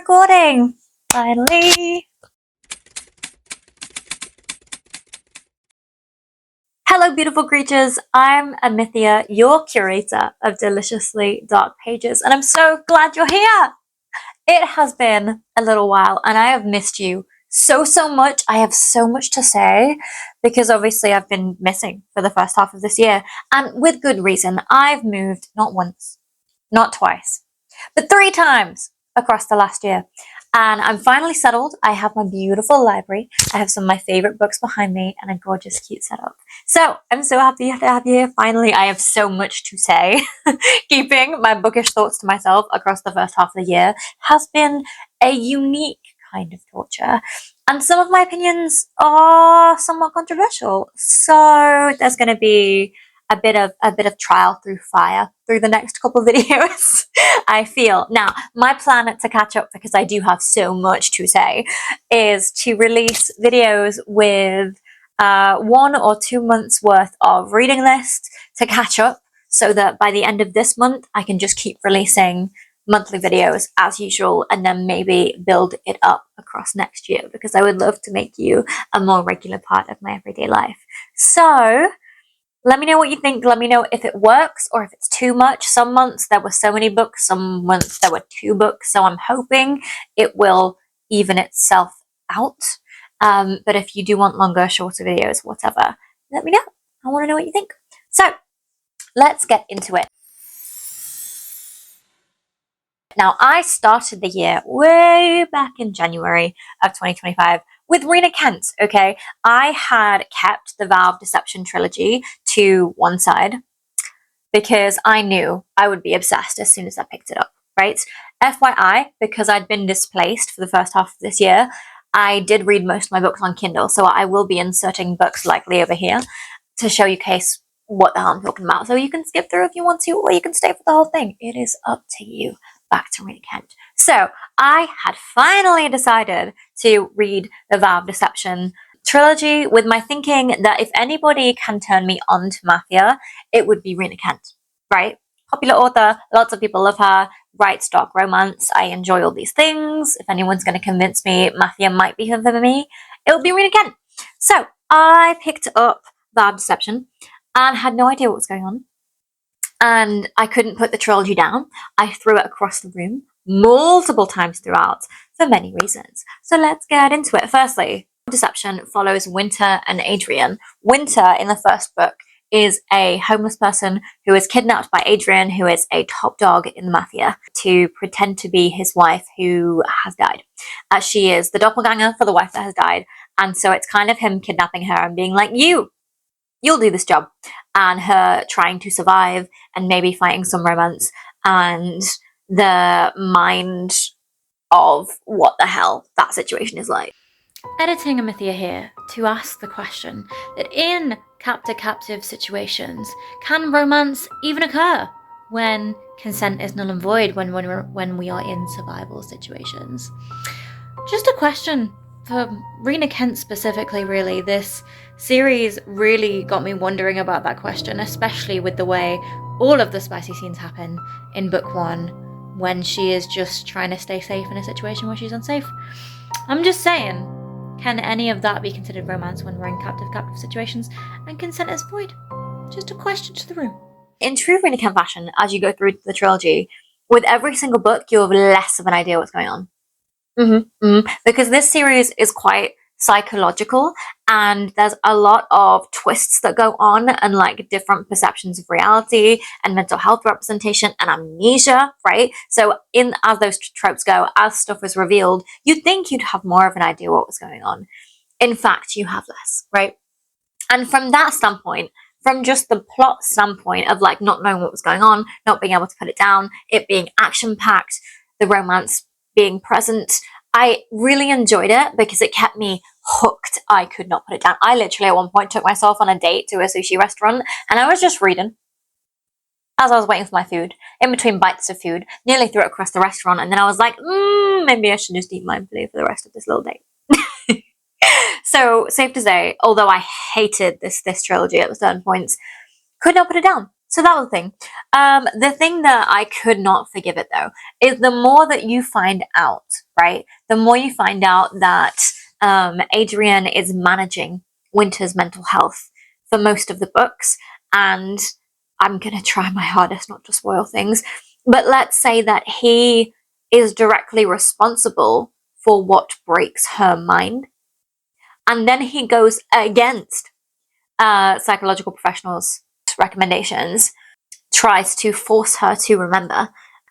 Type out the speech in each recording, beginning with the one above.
recording! Finally! Hello beautiful creatures, I'm Amnesia, your curator of deliciously dark pages, and I'm so glad you're here! It has been a little while and I have missed you so much. I have so much to say because obviously I've been missing for the first half of this year, and with good reason. I've moved not once, not twice, but 3 times across the last year. And I'm finally settled. I have my beautiful library. I have some of my favorite books behind me and a gorgeous, cute setup. So I'm so happy to have you here. Finally, I have so much to say. Keeping my bookish thoughts to myself across the first half of the year has been a unique kind of torture. And some of my opinions are somewhat controversial. So there's going to be a bit of trial through fire through the next couple of videos. I feel now my plan to catch up, because I do have so much to say, is to release videos with 1 or 2 months worth of reading list to catch up, so that by the end of this month I can just keep releasing monthly videos as usual, and then maybe build it up across next year, because I would love to make you a more regular part of my everyday life. So let me know what you think. Let me know if it works or if it's too much. Some months there were so many books, some months there were 2 books, so I'm hoping it will even itself out. But if you do want longer, shorter videos, whatever, let me know. I want to know what you think. So let's get into it. Now, I started the year way back in January of 2025 with Rina Kent, okay? I had kept the Vow of Deception trilogy to one side because I knew I would be obsessed as soon as I picked it up, right? FYI, because I'd been displaced for the first half of this year, I did read most of my books on Kindle, so I will be inserting books likely over here to show you case what the hell I'm talking about. So you can skip through if you want to, or you can stay for the whole thing. It is up to you. Back to Rina Kent. So I had finally decided to read the Vow of Deception trilogy, with my thinking that if anybody can turn me on to Mafia, it would be Rina Kent, right? Popular author, lots of people love her, writes dark romance, I enjoy all these things. If anyone's going to convince me Mafia might be for me, it would be Rina Kent. So I picked up Vow of Deception and had no idea what was going on. And I couldn't put the trilogy down. I threw it across the room multiple times throughout for many reasons. So let's get into it. Firstly, Deception follows Winter and Adrian. Winter, in the first book, is a homeless person who is kidnapped by Adrian, who is a top dog in the Mafia, to pretend to be his wife who has died. She is the doppelganger for the wife that has died. And so it's kind of him kidnapping her and being like, you'll do this job, and her trying to survive and maybe fighting some romance, and the mind of what the hell that situation is like. Editing Amnesia here to ask the question that in captor-captive situations, can romance even occur when consent is null and void, when we are in survival situations? Just a question for Rina Kent specifically, really. This series really got me wondering about that question, especially with the way all of the spicy scenes happen in book 1, when she is just trying to stay safe in a situation where she's unsafe. I'm just saying, can any of that be considered romance when we're in captive situations and consent is void? Just a question to the room. In true Rina Kent fashion, as you go through the trilogy, with every single book you have less of an idea what's going on. Because this series is quite psychological, and there's a lot of twists that go on, and like different perceptions of reality and mental health representation and amnesia, right? So as those tropes go, as stuff is revealed, you'd think you'd have more of an idea what was going on. In fact, you have less, right? And from that standpoint, from just the plot standpoint of like not knowing what was going on, not being able to put it down, it being action-packed, the romance being present, I really enjoyed it because it kept me hooked. I could not put it down. I literally at one point took myself on a date to a sushi restaurant, and I was just reading as I was waiting for my food, in between bites of food, nearly threw it across the restaurant, and then I was like, maybe I should just eat mindfully for the rest of this little date. So safe to say, although I hated this trilogy at certain points, could not put it down. So that was the thing. The thing that I could not forgive it though is the more that you find out, right? The more you find out that Adrian is managing Winter's mental health for most of the books, and I'm gonna try my hardest not to spoil things, but let's say that he is directly responsible for what breaks her mind, and then he goes against psychological professionals' recommendations, tries to force her to remember,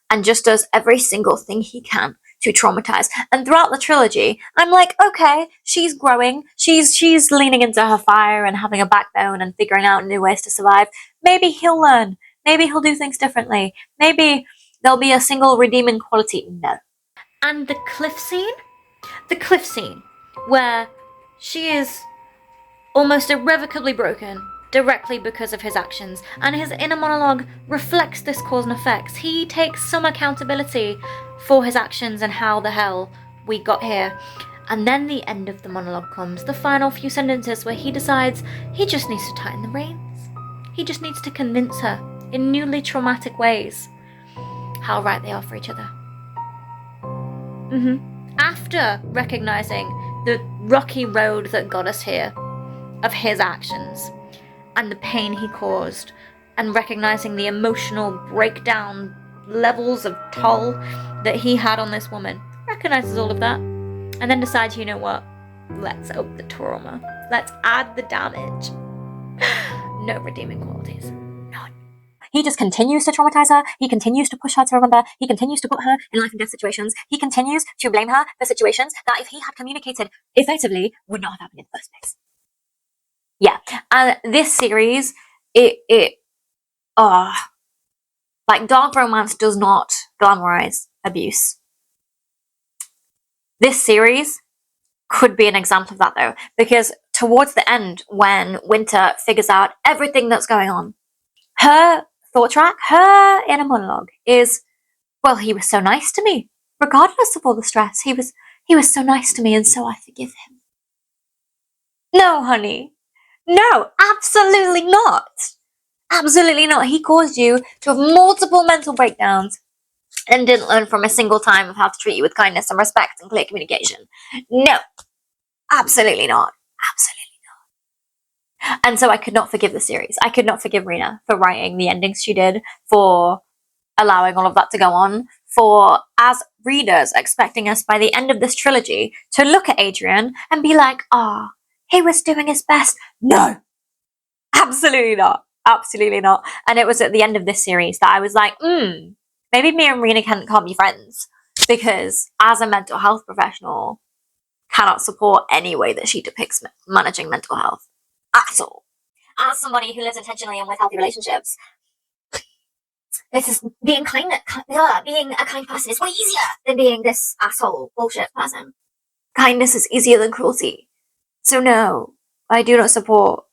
and just does every single thing he can to traumatize. And throughout the trilogy, I'm like, okay, she's growing, she's leaning into her fire and having a backbone and figuring out new ways to survive. Maybe he'll learn. Maybe he'll do things differently. Maybe there'll be a single redeeming quality. No. And the cliff scene where she is almost irrevocably broken directly because of his actions, and his inner monologue reflects this cause and effects. He takes some accountability for his actions and how the hell we got here. And then the end of the monologue comes, the final few sentences where he decides he just needs to tighten the reins. He just needs to convince her in newly traumatic ways how right they are for each other. After recognizing the rocky road that got us here, of his actions and the pain he caused, and recognizing the emotional breakdown levels of toll that he had on this woman, recognizes all of that, and then decides, you know what, let's up the trauma, let's add the damage. No redeeming qualities. None. He just continues to traumatize her, he continues to push her to remember, he continues to put her in life and death situations, he continues to blame her for situations that, if he had communicated effectively, would not have happened in the first place. Yeah, and this series, like, dark romance does not glamorize abuse. This series could be an example of that though, because towards the end, when Winter figures out everything that's going on, her thought track, her inner monologue is, well, he was so nice to me, regardless of all the stress. He was so nice to me, and so I forgive him. No, honey. No, absolutely not. Absolutely not. He caused you to have multiple mental breakdowns and didn't learn from a single time of how to treat you with kindness and respect and clear communication. No, absolutely not. Absolutely not. And so I could not forgive the series. I could not forgive Rina for writing the endings she did, for allowing all of that to go on, for, as readers, expecting us by the end of this trilogy to look at Adrian and be like, he was doing his best. No, absolutely not. Absolutely not. And it was at the end of this series that I was like, maybe me and Rina can't be friends, because as a mental health professional, cannot support any way that she depicts managing mental health at all. As somebody who lives intentionally and with healthy relationships, this is being being a kind person is way easier than being this asshole bullshit person. Kindness is easier than cruelty. So no, I do not support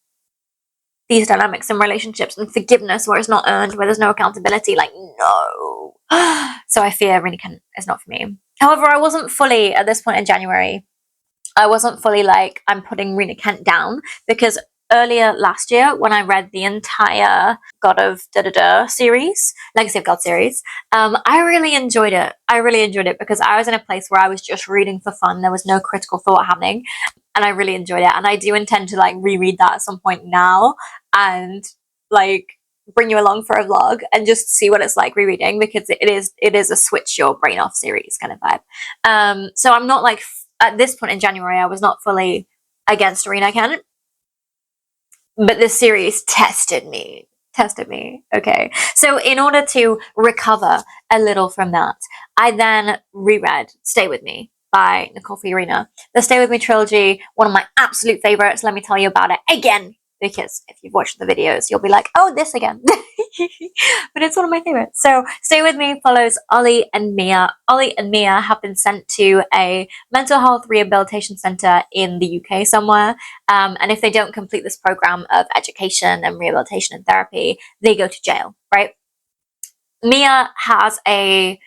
these dynamics in relationships, and forgiveness where it's not earned, where there's no accountability. Like, no. So I fear Rina is not for me. However, I wasn't fully, at this point in January, I wasn't fully like, I'm putting Rina Kent down, because earlier last year, when I read the entire God of series, Legacy of God series, I really enjoyed it. I really enjoyed it because I was in a place where I was just reading for fun. There was no critical thought happening, and I really enjoyed it. And I do intend to like reread that at some point now, and like bring you along for a vlog and just see what it's like rereading, because it is a switch your brain off series kind of vibe. So I'm not like, at this point in January, I was not fully against Rina Kent, but this series tested me. Okay, so in order to recover a little from that, I then reread Stay With Me by Nicole Fiorina. The Stay With Me trilogy, one of my absolute favorites. Let me tell you about it again, because if you've watched the videos, you'll be like, oh, this again. But it's one of my favorites. So Stay With Me follows Ollie and Mia. Ollie and Mia have been sent to a mental health rehabilitation center in the UK somewhere. And if they don't complete this program of education and rehabilitation and therapy, they go to jail, right? Mia has a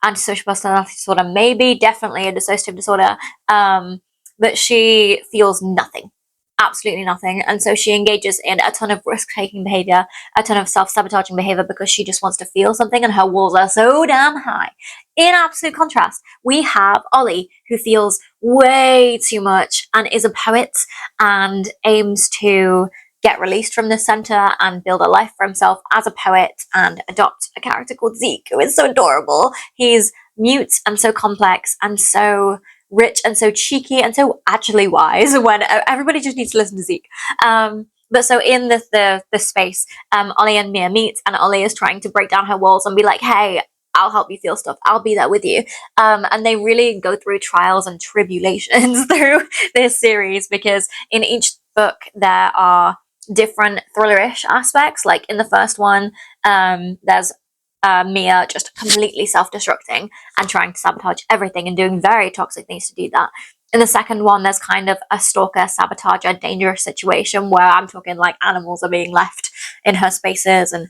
antisocial personality disorder, maybe definitely a dissociative disorder, but she feels nothing. absolutely nothing. And so she engages in a ton of risk-taking behavior, a ton of self-sabotaging behavior, because she just wants to feel something, and her walls are so damn high. In absolute contrast, we have Ollie, who feels way too much and is a poet and aims to get released from the center and build a life for himself as a poet and adopt a character called Zeke, who is so adorable. He's mute and so complex and so rich and so cheeky and so actually wise, when everybody just needs to listen to Zeke. But so in the space, Ollie and Mia meet, and Ollie is trying to break down her walls and be like, hey, I'll help you feel stuff. I'll be there with you. And they really go through trials and tribulations through this series, because in each book there are different thrillerish aspects. Like in the first one, there's Mia just completely self-destructing and trying to sabotage everything and doing very toxic things to do that. In the second one, there's kind of a stalker, sabotager, dangerous situation where I'm talking like animals are being left in her spaces, and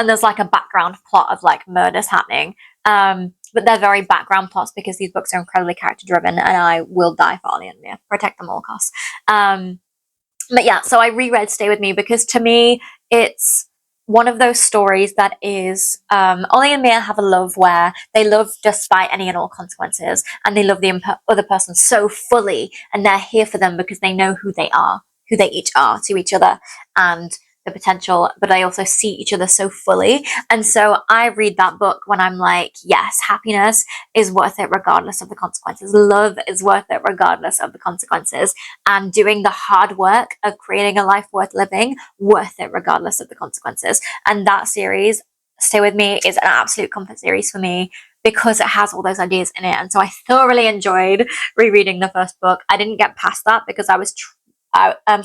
there's like a background plot of like murders happening. But they're very background plots because these books are incredibly character driven, and I will die for Ollie and Mia, protect them all costs. But yeah, so I reread Stay With Me because to me, it's one of those stories that is, Ollie and Mia have a love where they love despite any and all consequences, and they love the other person so fully, and they're here for them because they know who they are, who they each are to each other, and the potential, but they also see each other so fully. And so I read that book when I'm like, yes, happiness is worth it regardless of the consequences. Love is worth it regardless of the consequences. And doing the hard work of creating a life worth living, worth it regardless of the consequences. And that series, Stay With Me, is an absolute comfort series for me because it has all those ideas in it. And so I thoroughly enjoyed rereading the first book. I didn't get past that because I was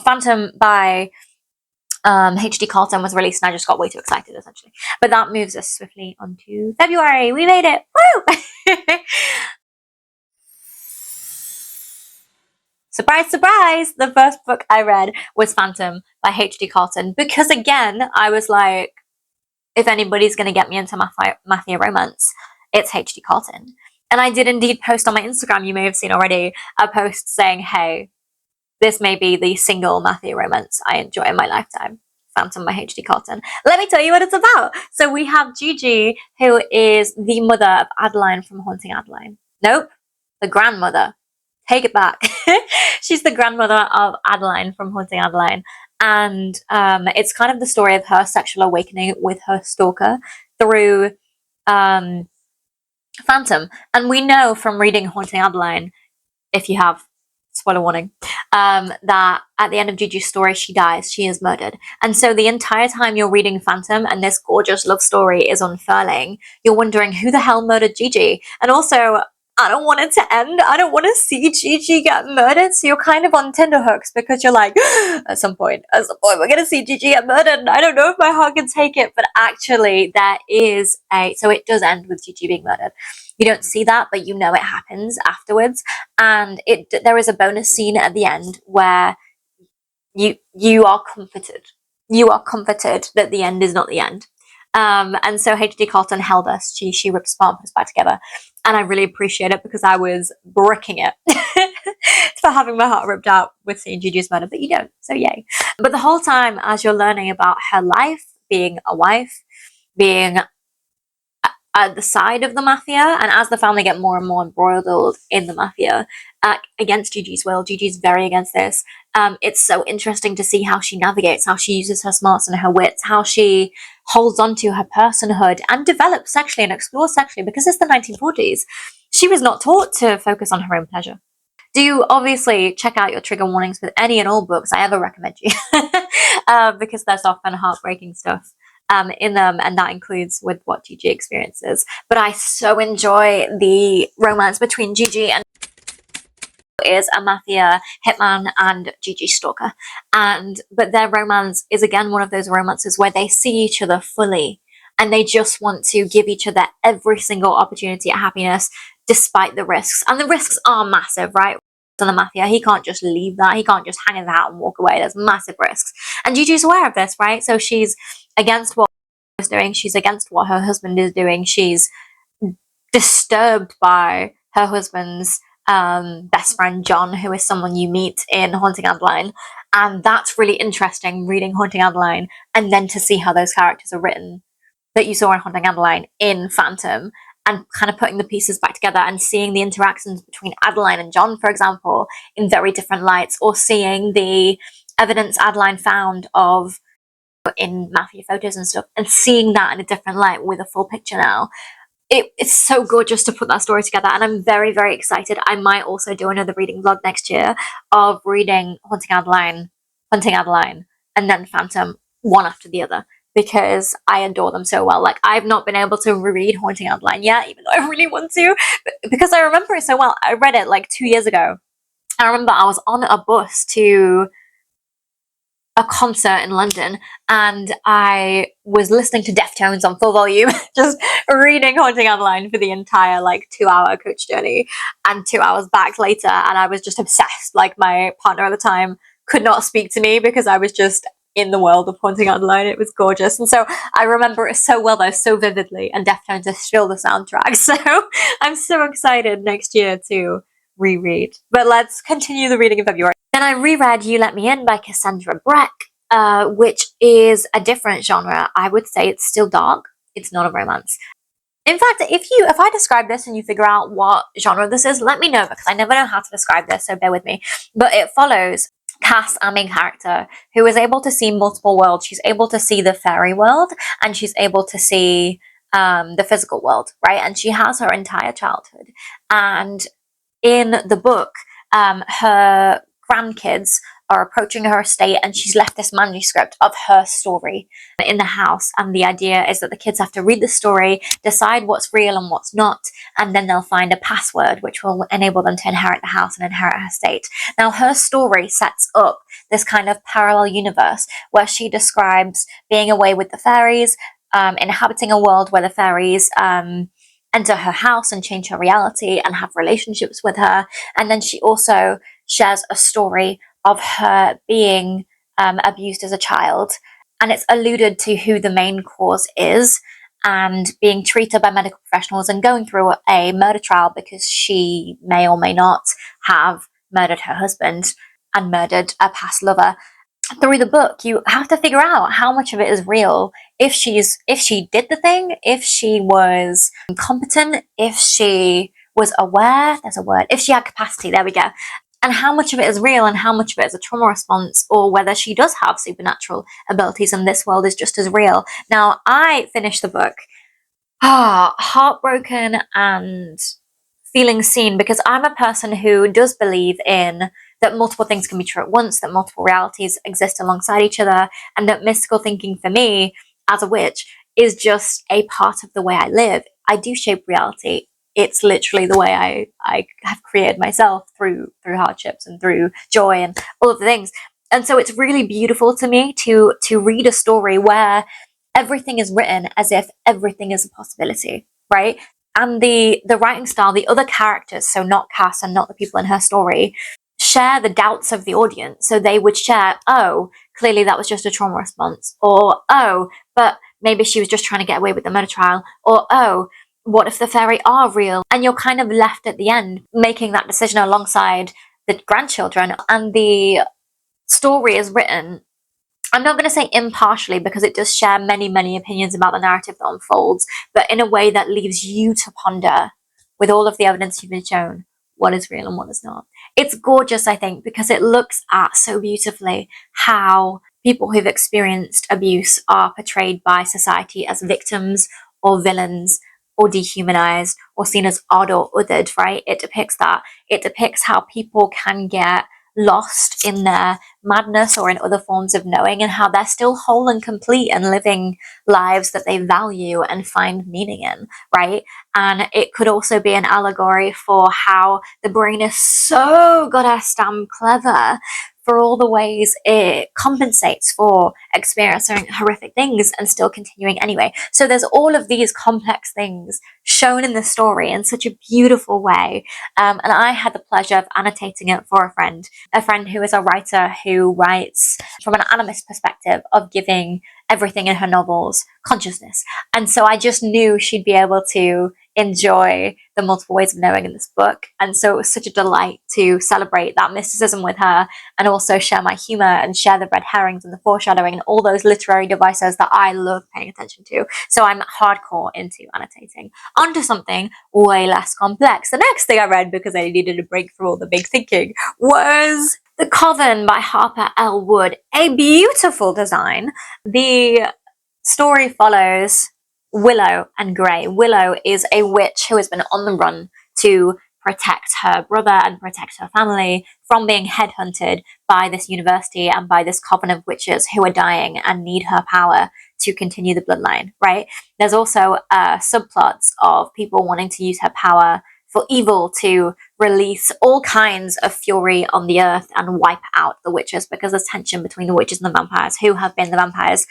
Phantom by HD Carlton was released, and I just got way too excited, essentially. But that moves us swiftly onto February. We made it! Woo! Surprise, surprise! The first book I read was Phantom by HD Carlton, because again, I was like, if anybody's going to get me into Mafia romance, it's HD Carlton. And I did indeed post on my Instagram, you may have seen already, a post saying, hey, this may be the single Mafia romance I enjoy in my lifetime. Phantom by HD Carlton. Let me tell you what it's about. So we have Gigi, who is the mother of Adeline from Haunting Adeline. Nope, the grandmother. Take it back. She's the grandmother of Adeline from Haunting Adeline. And it's kind of the story of her sexual awakening with her stalker through Phantom. And we know from reading Haunting Adeline, if you have, spoiler warning, that at the end of Gigi's story, she dies. She is murdered. And so the entire time you're reading Phantom and this gorgeous love story is unfurling, you're wondering who the hell murdered Gigi. And also, I don't want it to end. I don't want to see Gigi get murdered. So you're kind of on tenterhooks because you're like, at some point, we're going to see Gigi get murdered. And I don't know if my heart can take it. But actually, there is so it does end with Gigi being murdered. You don't see that, but you know it happens afterwards. And there is a bonus scene at the end where you are comforted. You are comforted that the end is not the end. And so HD Carlton held us. She ripped Spark us back together. And I really appreciate it because I was bricking it for having my heart ripped out with seeing Gigi's murder, but you don't, so yay. But the whole time, as you're learning about her life, being a wife, being at the side of the Mafia, and as the family get more and more embroiled in the Mafia, against Gigi's will, Gigi's very against this. It's so interesting to see how she navigates, how she uses her smarts and her wits, how she holds on to her personhood and develops sexually and explores sexually, because it's the 1940s. She was not taught to focus on her own pleasure. Do obviously check out your trigger warnings with any and all books I ever recommend you, because there's often heartbreaking stuff in them, and that includes with what Gigi experiences. But I so enjoy the romance between Gigi and is a Mafia hitman and Gigi stalker, but their romance is again one of those romances where they see each other fully and they just want to give each other every single opportunity at happiness despite the risks, and the risks are massive, right? On the Mafia, he can't just leave that, he can't just hang his hat and walk away. There's massive risks, and Gigi's aware of this, right? So she's against what she's doing, she's against what her husband is doing, she's disturbed by her husband's best friend John, who is someone you meet in Haunting Adeline, And that's really interesting, reading Haunting Adeline and then to see how those characters are written that you saw in Haunting Adeline in Phantom, and kind of putting the pieces back together and seeing the interactions between Adeline and John, for example, in very different lights, or seeing the evidence Adeline found of in Mafia photos and stuff, and seeing that in a different light with a full picture now. It's so good just to put that story together, and I'm very, very excited. I might also do another reading vlog next year of reading Haunting Adeline, and then Phantom, one after the other, because I adore them so well. Like, I've not been able to reread Haunting Adeline yet, even though I really want to, because I remember it so well. I read it like 2 years ago. I remember I was on a bus to a concert in London, and I was listening to Deftones on full volume, just reading Haunting Adeline for the entire like 2-hour coach journey, and 2 hours back later, and I was just obsessed. Like, my partner at the time could not speak to me because I was just in the world of Haunting Adeline. It was gorgeous, and so I remember it so well, though, so vividly, and Deftones is still the soundtrack, so I'm so excited next year to reread. But let's continue the reading in February. Then I reread You Let Me In by Cassandra Breck, which is a different genre. I would say it's still dark. It's not a romance. In fact, if I describe this and you figure out what genre this is, let me know, because I never know how to describe this, so bear with me. But it follows Cass, our main character, who is able to see multiple worlds. She's able to see the fairy world, and she's able to see the physical world, right? And she has her entire childhood. And in the book, her grandkids are approaching her estate, and she's left this manuscript of her story in the house. And the idea is that the kids have to read the story, decide what's real and what's not, and then they'll find a password which will enable them to inherit the house and inherit her estate. Now, her story sets up this kind of parallel universe where she describes being away with the fairies, inhabiting a world where the fairies enter her house and change her reality and have relationships with her. And then she also shares a story of her being abused as a child. And it's alluded to who the main cause is, and being treated by medical professionals and going through a murder trial because she may or may not have murdered her husband and murdered a past lover. Through the book, you have to figure out how much of it is real. If she did the thing, if she was competent, if she was aware, there's a word, if she had capacity, there we go. And how much of it is real and how much of it is a trauma response, or whether she does have supernatural abilities and this world is just as real. Now, I finished the book heartbroken and feeling seen, because I'm a person who does believe in that multiple things can be true at once, that multiple realities exist alongside each other, and that mystical thinking for me as a witch is just a part of the way I live. I do shape reality. It's literally the way I have created myself through hardships and through joy and all of the things. And so it's really beautiful to me to read a story where everything is written as if everything is a possibility, right? And the writing style, the other characters, so not Cass and not the people in her story, share the doubts of the audience. So they would share, oh, clearly that was just a trauma response, or oh, but maybe she was just trying to get away with the murder trial, or oh, what if the fairy are real? And you're kind of left at the end making that decision alongside the grandchildren. And the story is written, I'm not going to say impartially, because it does share many, many opinions about the narrative that unfolds, but in a way that leaves you to ponder, with all of the evidence you've been shown, what is real and what is not. It's gorgeous, I think, because it looks at so beautifully how people who've experienced abuse are portrayed by society as victims or villains or dehumanized or seen as odd or othered, right? It depicts that. It depicts how people can get lost in their madness or in other forms of knowing, and how they're still whole and complete and living lives that they value and find meaning in, right? And it could also be an allegory for how the brain is so goddess damn clever for all the ways it compensates for experiencing horrific things and still continuing anyway. So there's all of these complex things shown in the story in such a beautiful way. And I had the pleasure of annotating it for a friend who is a writer who writes from an animist perspective of giving everything in her novels consciousness. And so I just knew she'd be able to enjoy the multiple ways of knowing in this book. And so it was such a delight to celebrate that mysticism with her, and also share my humor and share the red herrings and the foreshadowing and all those literary devices that I love paying attention to. So I'm hardcore into annotating. Onto something way less complex. The next thing I read, because I needed a break from all the big thinking, was The Coven by Harper L. Wood. A beautiful design. The story follows Willow and Grey. Willow is a witch who has been on the run to protect her brother and protect her family from being headhunted by this university and by this coven of witches who are dying and need her power to continue the bloodline, right? There's also subplots of people wanting to use her power for evil, to release all kinds of fury on the earth and wipe out the witches, because there's tension between the witches and the vampires, who have been the vampires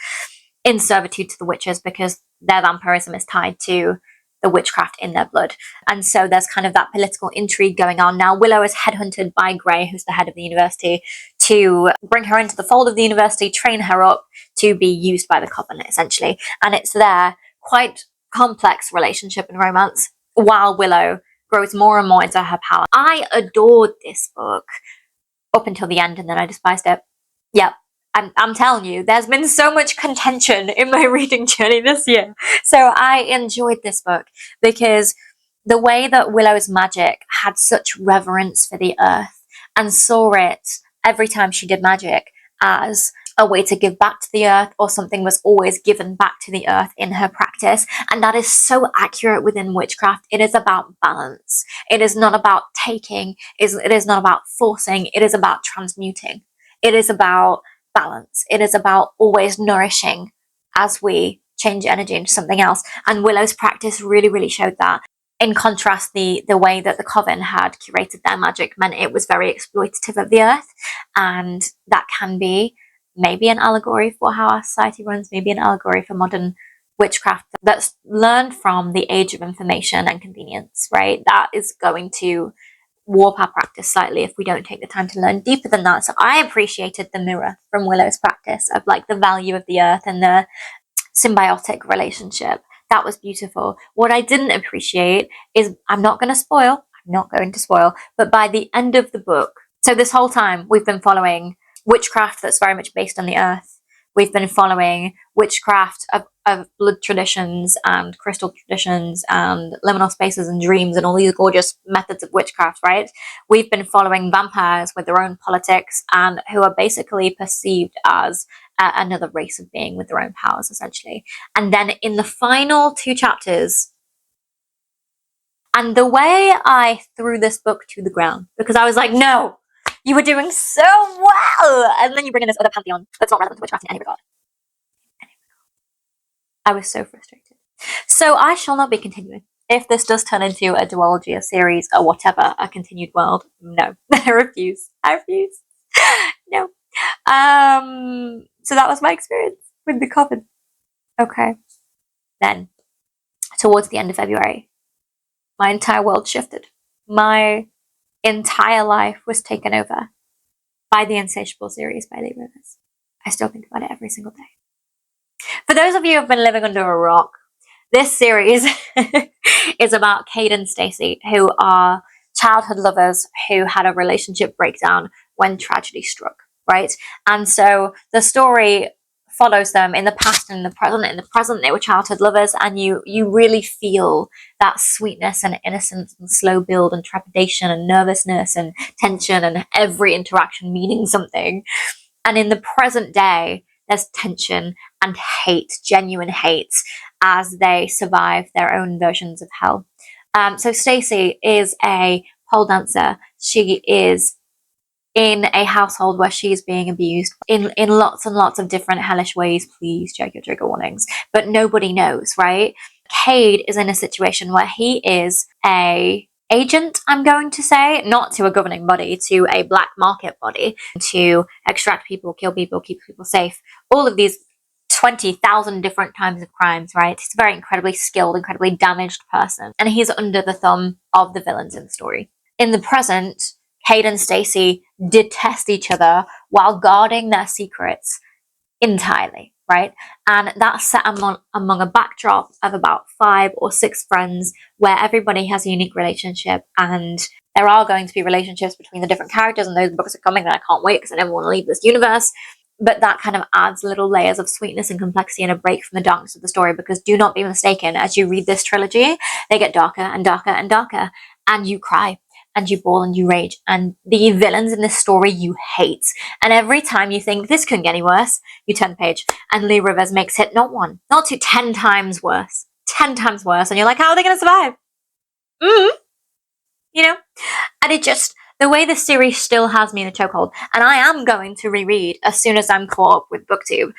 in servitude to the witches because their vampirism is tied to the witchcraft in their blood. And so there's kind of that political intrigue going on. Now Willow is headhunted by Grey, who's the head of the university, to bring her into the fold of the university, train her up to be used by the coven, essentially. And it's their quite complex relationship and romance while Willow grows more and more into her power. I adored this book up until the end, and then I despised it. Yep. I'm telling you, there's been so much contention in my reading journey this year. So I enjoyed this book because the way that Willow's magic had such reverence for the earth, and saw it every time she did magic as a way to give back to the earth, or something was always given back to the earth in her practice. And that is so accurate within witchcraft. It is about balance. It is not about taking. It is not about forcing. It is about transmuting. It is about balance. It is about always nourishing as we change energy into something else. And Willow's practice really, really showed that. In contrast, the way that the coven had curated their magic meant it was very exploitative of the earth, and that can be maybe an allegory for how our society runs, maybe an allegory for modern witchcraft that's learned from the age of information and convenience, right? That is going to warp our practice slightly if we don't take the time to learn deeper than that. So I appreciated the mirror from Willow's practice of like the value of the earth and the symbiotic relationship. That was beautiful. What I didn't appreciate is, I'm not going to spoil, but by the end of the book, so this whole time we've been following witchcraft that's very much based on the earth. We've been following witchcraft of blood traditions and crystal traditions and liminal spaces and dreams and all these gorgeous methods of witchcraft, right? We've been following vampires with their own politics and who are basically perceived as another race of being with their own powers, essentially. And then in the final 2 chapters, and the way I threw this book to the ground, because I was like, no, you were doing so well, and then you bring in this other pantheon that's not relevant to witchcraft in any regard. I was so frustrated. So I shall not be continuing. If this does turn into a duology, a series, or whatever, a continued world, no. I refuse. No. So that was my experience with the coven. Okay. Then, towards the end of February, my entire world shifted. My entire life was taken over by the Insatiable series by Lee Rivers. I still think about it every single day. For those of you who have been living under a rock, this series is about Cade and Stacy, who are childhood lovers who had a relationship breakdown when tragedy struck, right? And so the story follows them in the past and in the present. In the present, they were childhood lovers, and you really feel that sweetness and innocence and slow build and trepidation and nervousness and tension and every interaction meaning something. And in the present day, there's tension and hate, genuine hate, as they survive their own versions of hell. So Stacy is a pole dancer. She is in a household where she is being abused in lots and lots of different hellish ways. Please check your trigger warnings. But nobody knows, right? Cade is in a situation where he is a agent, I'm going to say, not to a governing body, to a black market body, to extract people, kill people, keep people safe. All of these 20,000 different types of crimes, right? He's a very incredibly skilled, incredibly damaged person. And he's under the thumb of the villains in the story. In the present, Cade and Stacy detest each other while guarding their secrets entirely, right? And that's set among a backdrop of about 5 or 6 friends where everybody has a unique relationship, and there are going to be relationships between the different characters, and those books are coming and I can't wait because I never want to leave this universe. But that kind of adds little layers of sweetness and complexity and a break from the darkness of the story, because do not be mistaken, as you read this trilogy, they get darker and darker and darker, and you cry and you bawl and you rage, and the villains in this story you hate. And every time you think this couldn't get any worse, you turn the page and Lee Rivers makes it not 1, not 2, 10 times worse. 10 times worse. And you're like, how are they going to survive? You know? And it just, the way the series still has me in a chokehold, and I am going to reread as soon as I'm caught up with BookTube,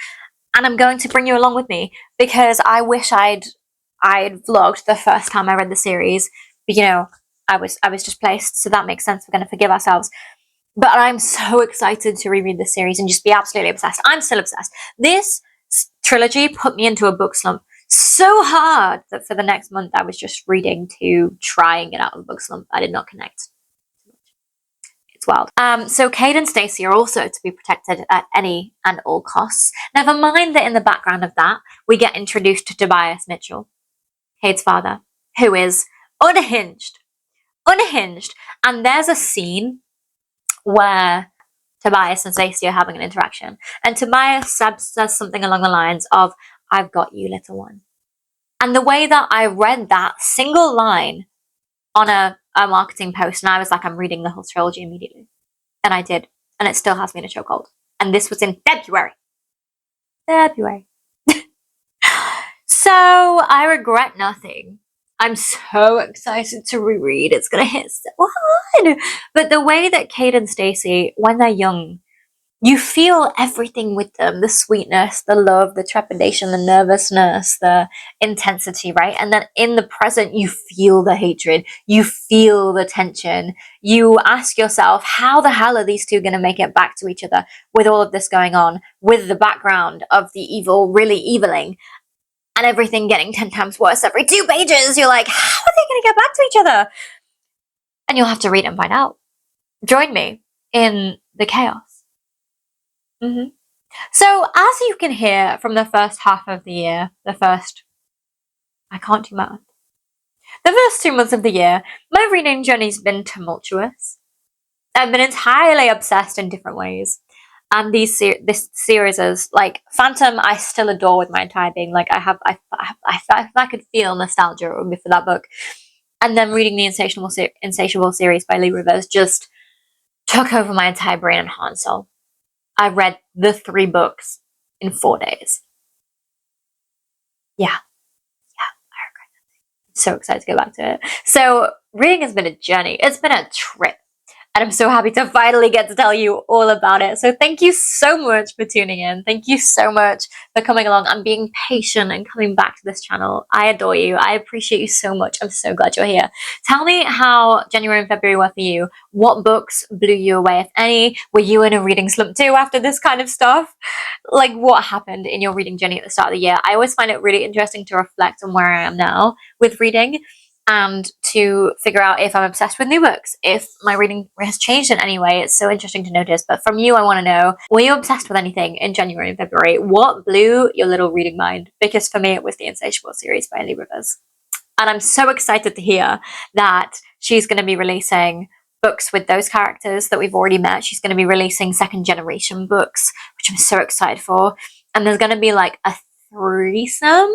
and I'm going to bring you along with me, because I wish I'd vlogged the first time I read the series, but you know, I was displaced, so that makes sense. We're going to forgive ourselves. But I'm so excited to reread the series and just be absolutely obsessed. I'm still obsessed. This trilogy put me into a book slump so hard that for the next month I was just reading to try and get out of the book slump. I did not connect. It's wild. So Cade and Stacey are also to be protected at any and all costs. Never mind that in the background of that, we get introduced to Tobias Mitchell, Cade's father, who is unhinged. And there's a scene where Tobias and Stacey are having an interaction, and Tobias says something along the lines of, "I've got you, little one." And the way that I read that single line on a marketing post, and I was like, I'm reading the whole trilogy immediately. And I did. And it still has me in a chokehold. And this was in February. So I regret nothing. I'm so excited to reread. It's gonna hit so hard. But the way that Cade and Stacey, when they're young, you feel everything with them, the sweetness, the love, the trepidation, the nervousness, the intensity, right? And then in the present, you feel the hatred, you feel the tension. You ask yourself, how the hell are these two going to make it back to each other with all of this going on, with the background of the evil really eviling, and everything getting 10 times worse every 2 pages? You're like, how are they going to get back to each other? And you'll have to read and find out. Join me in the chaos. So, as you can hear from the first half of the year, I can't do math. The first 2 months of the year, my reading journey's been tumultuous. I've been entirely obsessed in different ways. And this series is like Phantom. I still adore with my entire being. Like I could feel nostalgia for that book. And then reading the Insatiable series by Lee Rivers just took over my entire brain and heart and soul. I read the 3 books in 4 days. Yeah, I regret nothing. I'm so excited to go back to it. So reading has been a journey. It's been a trip. And I'm so happy to finally get to tell you all about it. So thank you so much for tuning in. Thank you so much for coming along and being patient and coming back to this channel. I adore you. I appreciate you so much. I'm so glad you're here. Tell me how January and February were for you. What books blew you away, if any? Were you in a reading slump too after this kind of stuff? Like, what happened in your reading journey at the start of the year? I always find it really interesting to reflect on where I am now with reading, and to figure out if I'm obsessed with new books, if my reading has changed in any way. It's so interesting to notice. But from you, I want to know, were you obsessed with anything in January and February? What blew your little reading mind? Because for me, it was the Insatiable series by Lee Rivers. And I'm so excited to hear that she's going to be releasing books with those characters that we've already met. She's going to be releasing second generation books, which I'm so excited for. And there's going to be like a threesome,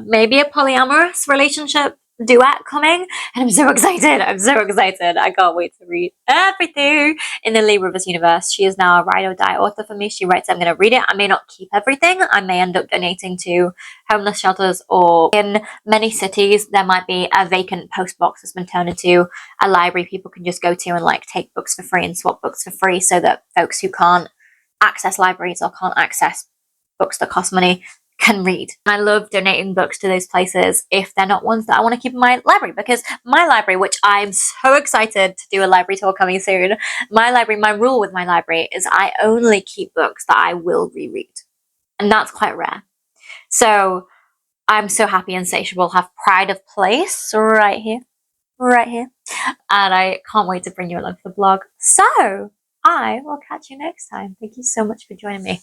maybe a polyamorous relationship duet coming, and I'm so excited. I can't wait to read everything in the Lee Rivers universe. She is now a ride or die author for me. She writes, I'm going to read it. I may not keep everything. I may end up donating to homeless shelters, or in many cities there might be a vacant post box that's been turned into a library people can just go to and like take books for free and swap books for free, so that folks who can't access libraries or can't access books that cost money can read. I love donating books to those places if they're not ones that I want to keep in my library, because my library, which I'm so excited to do a library tour coming soon, my rule with my library is I only keep books that I will reread, and that's quite rare. So I'm so happy Insatiable have Pride of Place right here, and I can't wait to bring you along for the blog. So I will catch you next time. Thank you so much for joining me.